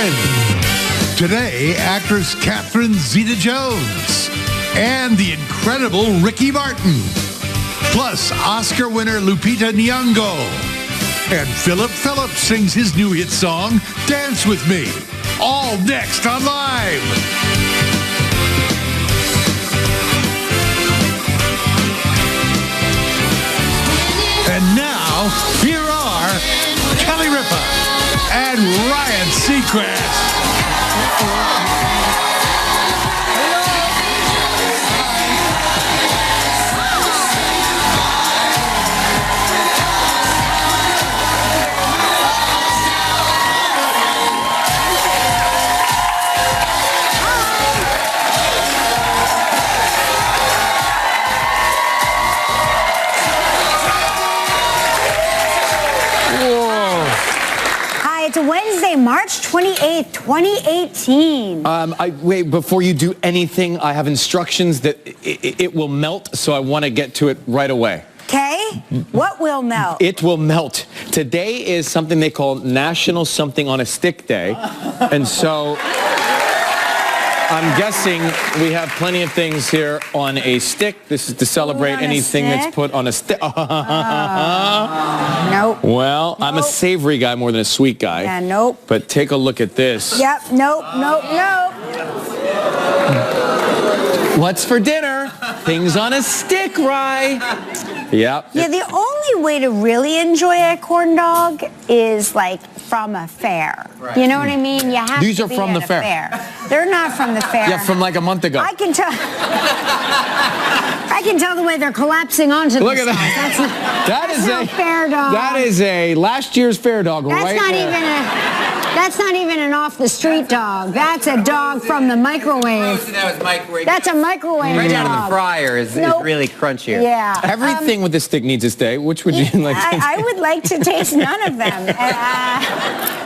win. Today, actress Catherine Zeta-Jones and the incredible Ricky Martin. Plus, Oscar winner Lupita Nyong'o. And Philip Phillips sings his new hit song, Dance With Me. All next on Live. And now, here are Kelly Ripa and Ryan Seacrest. It's Wednesday, March 28th, 2018. Wait, before you do anything, I have instructions that it will melt, so I want to get to it right away. Okay? What will melt? It will melt. Today is something they call National Something on a Stick Day, and so I'm guessing we have plenty of things here on a stick. This is to celebrate anything that's put on a stick. Nope. Well, I'm a savory guy more than a sweet guy. Yeah, nope. But take a look at this. Yep, nope, nope, nope. What's for dinner? Things on a stick, Rye. Yep. Yeah, the only way to really enjoy a corn dog is like from a fair. Right. You know what I mean? You have These to are be from at the a fair. They're not from the fair. Yeah, from like a month ago. I can tell. I can tell the way they're collapsing onto the Look at that. That's not fair dog. That is a last year's fair dog, That's right? That's not even an off the street dog. That's a dog from the microwave. That was microwave. That's a microwave right dog. out of the fryer is really crunchier. Yeah. Everything with this stick needs a stay. Which would you like to I would like to taste none of them.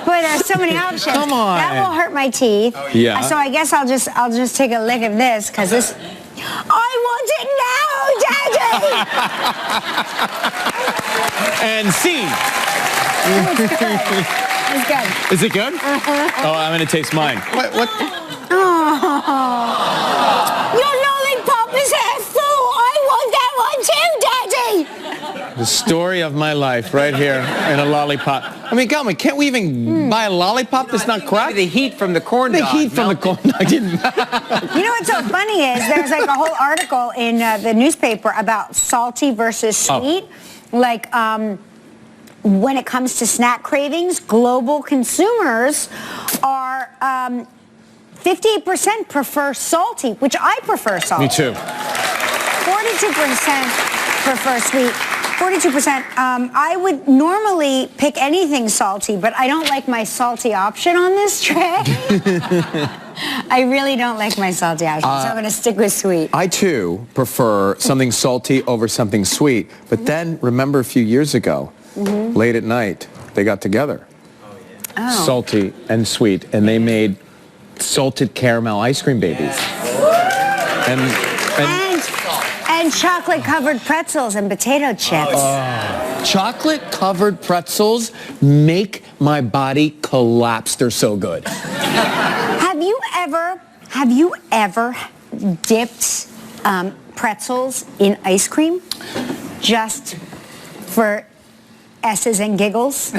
But there's so many options. Come on. That will hurt my teeth. Oh, yeah. So I guess I'll just take a lick of this because this. I want it now, Daddy. And scene. It's good. Is it good? Oh, I'm gonna taste mine. What? Oh. Your lollipop is half full. I want that one too, Daddy. The story of my life, right here in a lollipop. I mean, come on, can't we even buy a lollipop that's not cracked? The heat from the corn dog. The heat from the corn dog didn't. You know what's so funny is there's like a whole article in the newspaper about salty versus sweet. Like, when it comes to snack cravings, global consumers are 58% prefer salty, which I prefer salty. Me too. 42% prefer sweet. 42%. I would normally pick anything salty, but I don't like my salty option on this tray. I really don't like my salty option, so I'm going to stick with sweet. I, too, prefer something salty over something sweet. But then, remember a few years ago, late at night, they got together. Salty and sweet, and they made salted caramel ice cream babies. And chocolate-covered pretzels and potato chips. Chocolate-covered pretzels make my body collapse. They're so good. Have you ever dipped pretzels in ice cream just for S's and giggles?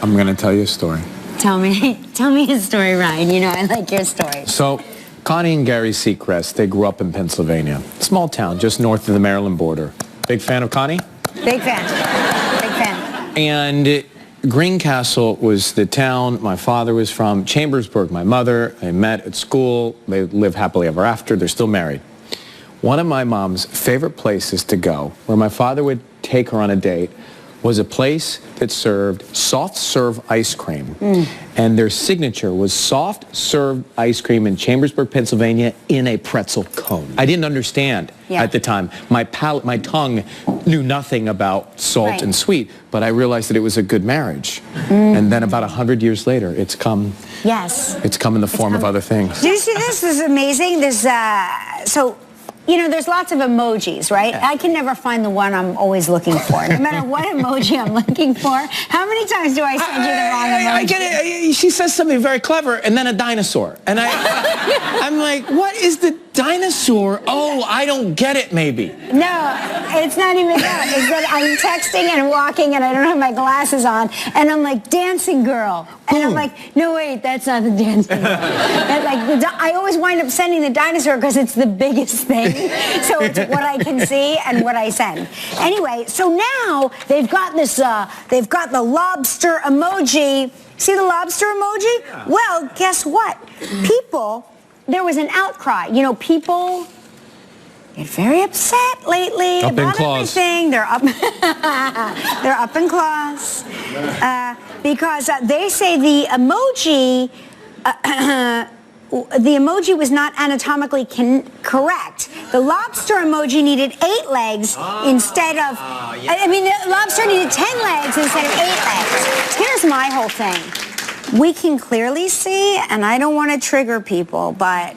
I'm going to tell you a story. Tell me a story, Ryan. You know I like your story. So, Connie and Gary Seacrest, they grew up in Pennsylvania. Small town, just north of the Maryland border. Big fan of Connie? Big fan. Big fan. And Greencastle was the town my father was from. Chambersburg, my mother. They met at school. They lived happily ever after. They're still married. One of my mom's favorite places to go, where my father would take her on a date, was a place that served soft serve ice cream. And their signature was soft served ice cream in Chambersburg, Pennsylvania in a pretzel cone. I didn't understand at the time. My tongue knew nothing about salt and sweet, but I realized that it was a good marriage. And then about 100 years later, it's come in the form of other things. Do you see this? This is amazing. This, so there's lots of emojis, right? I can never find the one I'm always looking for. No matter what emoji I'm looking for. How many times do I send you the wrong emoji? I get it. She says something very clever, and then a dinosaur. And I'm like, what is the dinosaur? Oh, I don't get it, maybe. No, it's not even that. It's that I'm texting and walking, and I don't have my glasses on, and I'm like, dancing girl. And I'm like, no, wait, that's not the dancing girl. And like, I always wind up sending the dinosaur because it's the biggest thing. So it's what I can see and what I send. Anyway, so now they've got this, they've got the lobster emoji. See the lobster emoji? Yeah. Well, guess what? People, there was an outcry. People get very upset lately about everything. They're up, they're up in claws because they say the emoji was not anatomically correct. The lobster emoji needed 8 legs instead of. Yeah. I mean, the lobster needed 10 legs instead of 8 legs. Here's my whole thing. We can clearly see, and I don't want to trigger people, but.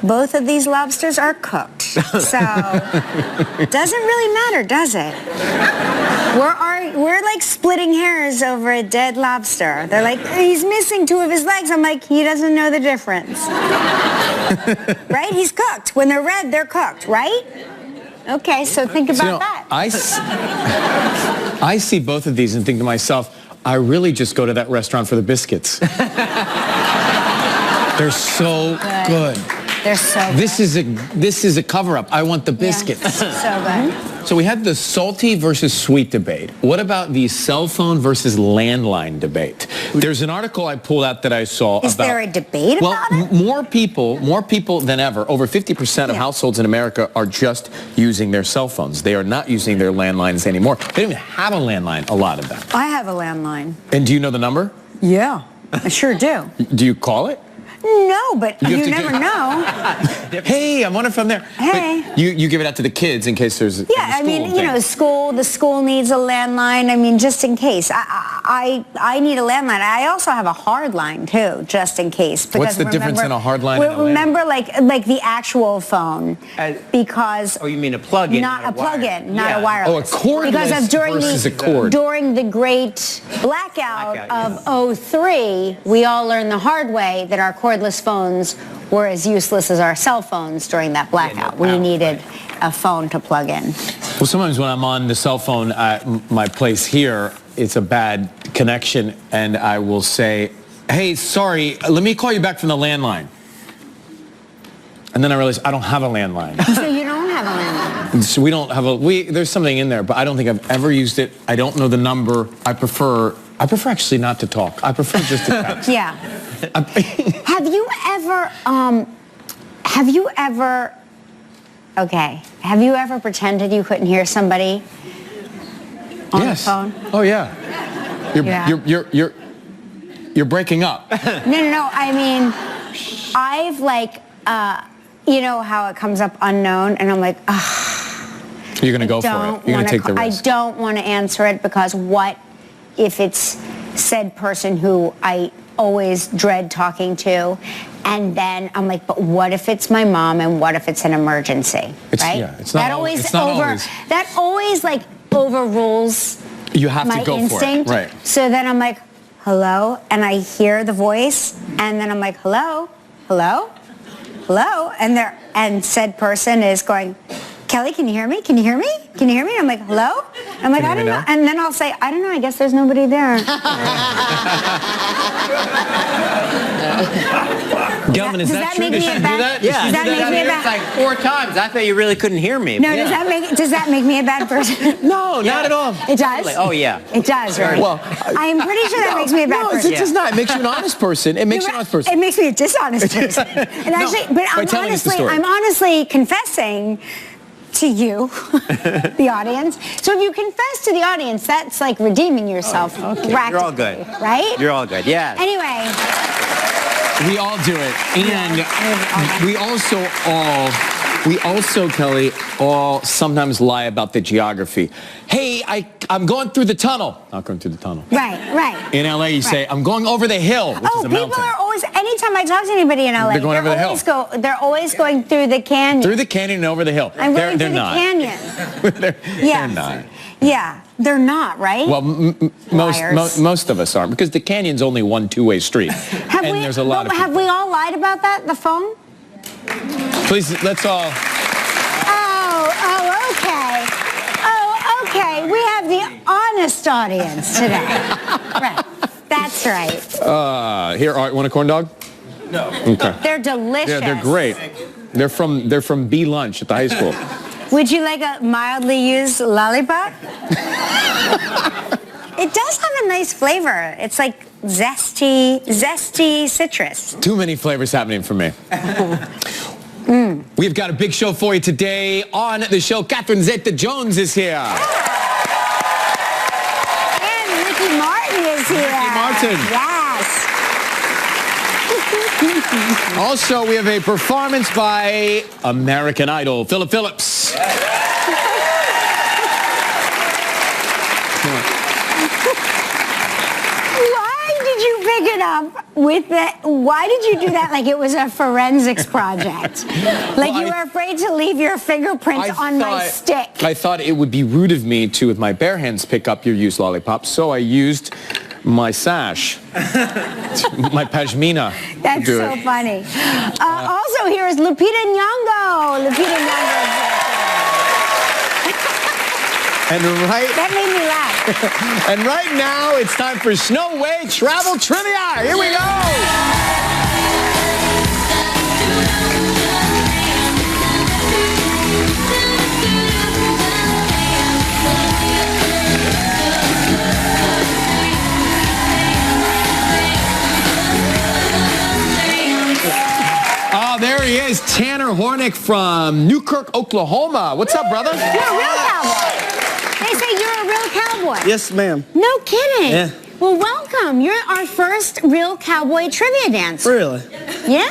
Both of these lobsters are cooked. So, doesn't really matter, does it? We're like splitting hairs over a dead lobster. They're like, he's missing 2 of his legs. I'm like, he doesn't know the difference. Right? He's cooked. When they're red, they're cooked, right? Okay, so think about that. I see both of these and think to myself, I really just go to that restaurant for the biscuits. They're so good. They're so good. This is a cover-up. I want the biscuits. Yeah. So good. So we had the salty versus sweet debate. What about the cell phone versus landline debate? There's an article I pulled out that I saw about... Is there a debate about it? More people than ever, over 50% of households in America are just using their cell phones. They are not using their landlines anymore. They don't even have a landline, a lot of them. I have a landline. And do you know the number? Yeah, I sure do. Do you call it? No, but you never know. Hey, I wonder if I'm there. Hey. But you give it out to the kids in case there's I mean, the school needs a landline. I mean, just in case. I need a landline. I also have a hard line, too, just in case. Because what's the difference in a hard line and a landline? Remember, like the actual phone. Because... Oh, you mean a plug-in, not a plug-in, not a wireless. Oh, a cordless versus a cord. During the great blackout of 2003, we all learned the hard way that our cordless phones were as useless as our cell phones during that blackout. We needed a phone to plug in. Well, sometimes when I'm on the cell phone at my place here, it's a bad connection, and I will say, hey, sorry, let me call you back from the landline. And then I realize I don't have a landline. So you don't have a landline? So we don't have there's something in there, but I don't think I've ever used it. I don't know the number. I prefer actually not to talk. I prefer just to text. Yeah. Have you ever pretended you couldn't hear somebody on the phone? Oh yeah. You're breaking up. No. I mean, I've you know how it comes up unknown, and I'm like, you're gonna go for it. You're gonna take the risk. I don't want to answer it because what if it's said person who I always dread talking to, and then I'm like, but what if it's my mom, and what if it's an emergency, right? Yeah, it's not always. That always like overrules you have my to go instinct. for it, right? So then I'm like, hello, and I hear the voice, and then I'm like, hello, and said person is going, Kelly, can you hear me? Can you hear me? Can you hear me? I'm like, hello? I'm like, I don't know. And then I'll say, I don't know. I guess there's nobody there. Gelman, is that true? Does she do that? Yeah. Does that make me a bad? It's like 4 times. I thought you really couldn't hear me. No, does that make me a bad person? No, not at all. It does? Oh, yeah. It does, right? Well, I'm pretty sure that makes me a bad person. No, it does not. It makes you an honest person. It makes you an honest person. It makes me a dishonest person. And actually, but I'm honestly confessing to you, the audience. So if you confess to the audience, that's like redeeming yourself. Okay. You're all good. Right? You're all good, yeah. Anyway. We all do it. And we also, Kelly, all sometimes lie about the geography. Hey, I'm going through the tunnel. Not going through the tunnel. Right. In LA, you say, I'm going over the hill, which is a mountain. People are always always, anytime I talk to anybody in LA, They're going over the hill. They're always going through the canyon. Through the canyon and over the hill. I'm going they're through the not. canyon. they're not. Yeah, they're not, right? Well, Liars. most of us aren't, because the canyon's only one two-way street. There's a lot of have we all lied about that, the phone? Please, let's all... Okay. Oh, okay. We have the honest audience today. Right. That's right. Here, Art, want a corn dog? No. Okay. They're delicious. Yeah, they're great. They're from B Lunch at the high school. Would you like a mildly used lollipop? It does have a nice flavor. It's like zesty citrus. Too many flavors happening for me. We've got a big show for you today. On the show, Catherine Zeta-Jones is here. And Ricky Martin is here. Ricky Martin. Yes. Also, we have a performance by American Idol, Philip Phillips. Why did you do that like it was a forensics project? Like you were afraid to leave your fingerprints on my stick. I thought it would be rude of me to, with my bare hands, pick up your used lollipop, so I used my sash, my pashmina. That's so funny. Also, here is Lupita Nyong'o. Lupita Nyong'o is here. That made me laugh. And right now, it's time for Snow Way Travel Trivia. Here we go. Oh, there he is, Tanner Hornick from Newkirk, Oklahoma. What's up, brother? You're a real cowboy. They say you're a real cowboy. Yes, ma'am. No kidding. Yeah. Well, welcome. You're our first real cowboy trivia dancer. Really? Yeah.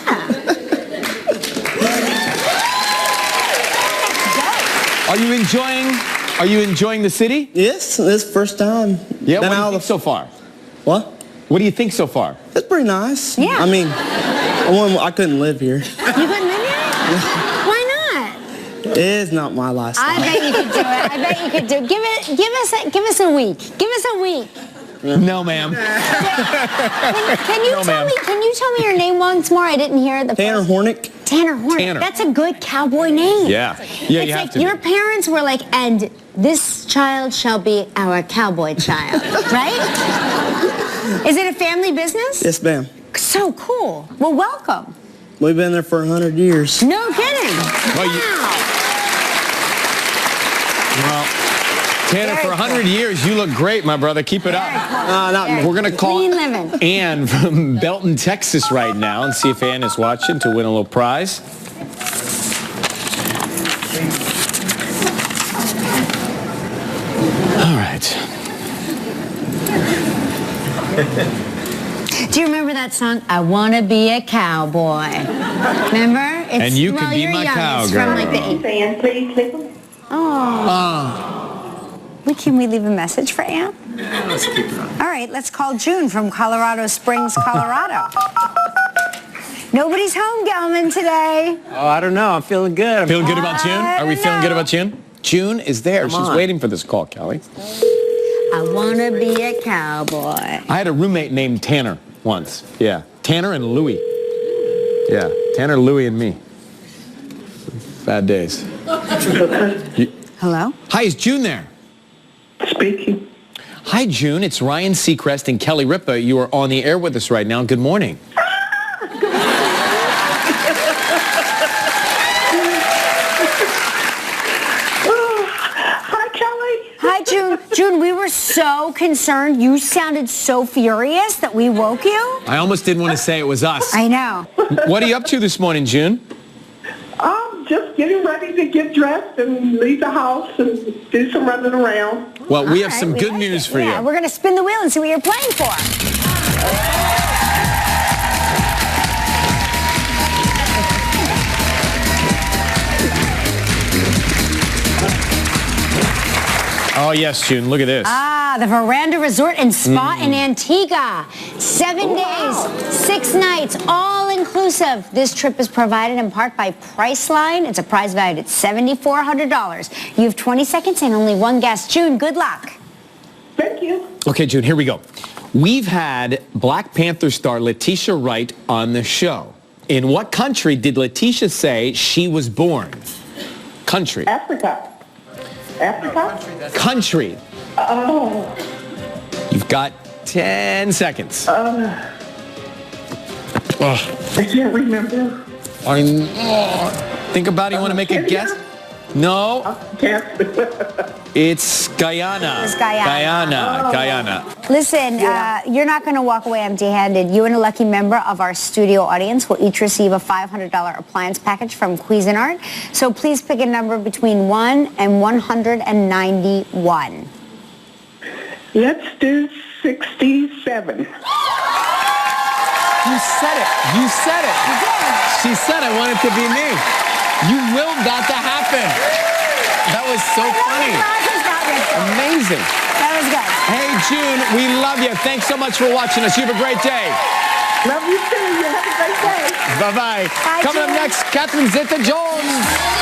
Are you enjoying the city? Yes, this is the first time. Yeah, what do you think so far? What? What do you think so far? It's pretty nice. Yeah. I mean, I couldn't live here. You couldn't live here? Why not? It is not my lifestyle. I bet you could do it. I bet you could do it. Give us a week. Give us a week. No, ma'am. Can you tell me your name once more? I didn't hear the Tanner first. Hornick. Tanner Hornick. Tanner. That's a good cowboy name. Yeah. Yeah, it's you like have to. Your parents were like, and this child shall be our cowboy child, right? Is it a family business? Yes, ma'am. So cool. Well, welcome. We've been there for 100 years. No kidding. Well, Well, Tanner, for 100 years, you look great, my brother. Keep it up. We're going to call Ann from Belton, Texas right now and see if Ann is watching to win a little prize. All right. Do you remember that song, I Want to Be a Cowboy? Remember? It's, And you can be my cowgirl. It's from like the 80s. Please leave them. Can we leave a message for Ann? Yeah, let's keep it on. All right, let's call June from Colorado Springs, Colorado. Nobody's home, Gelman, today. Oh, I don't know. I'm feeling good. Feeling good about June? Are we feeling good about June? June is there. She's waiting for this call, Kelly. I want to be a cowboy. I had a roommate named Tanner once. Yeah. Tanner and Louie. Yeah. Tanner, Louie, and me. Bad days. Hello? Hi, is June there? Speaking. Hi, June. It's Ryan Seacrest and Kelly Ripa. You are on the air with us right now. Good morning. Hi, Kelly. Hi, June. June, we were so concerned. You sounded so furious that we woke you. I almost didn't want to say it was us. I know. What are you up to this morning, June? I'm just getting ready to get dressed and leave the house and do some running around. Well, we have All right, some we good like news it. for Yeah, you. we're going to spin the wheel and see what you're playing for. Oh, yes, June. Look at this. Ah, the Veranda Resort and Spa in Antigua. 7 days, 6 nights, all inclusive. This trip is provided in part by Priceline. It's a prize valued at $7,400. You have 20 seconds and only one guest. June, good luck. Thank you. Okay, June, here we go. We've had Black Panther star Letitia Wright on the show. In what country did Letitia say she was born? Country. Africa. Africa? Country. Oh. You've got 10 seconds. I can't remember. Think about it. You want to make a Kenya? guess? No. Can't. It's Guyana. It's Guyana. Guyana. Listen, you're not going to walk away empty-handed. You and a lucky member of our studio audience will each receive a $500 appliance package from Cuisinart. So please pick a number between 1 and 191. Let's do 67. You said it. You said it. You did. She said, I want it to be me. You willed that to happen. That was so funny. Amazing. That was good. Hey, June, we love you. Thanks so much for watching us. You have a great day. Love you too. You have a great day. Bye-bye. Bye, Coming up June. next, Catherine Zeta-Jones.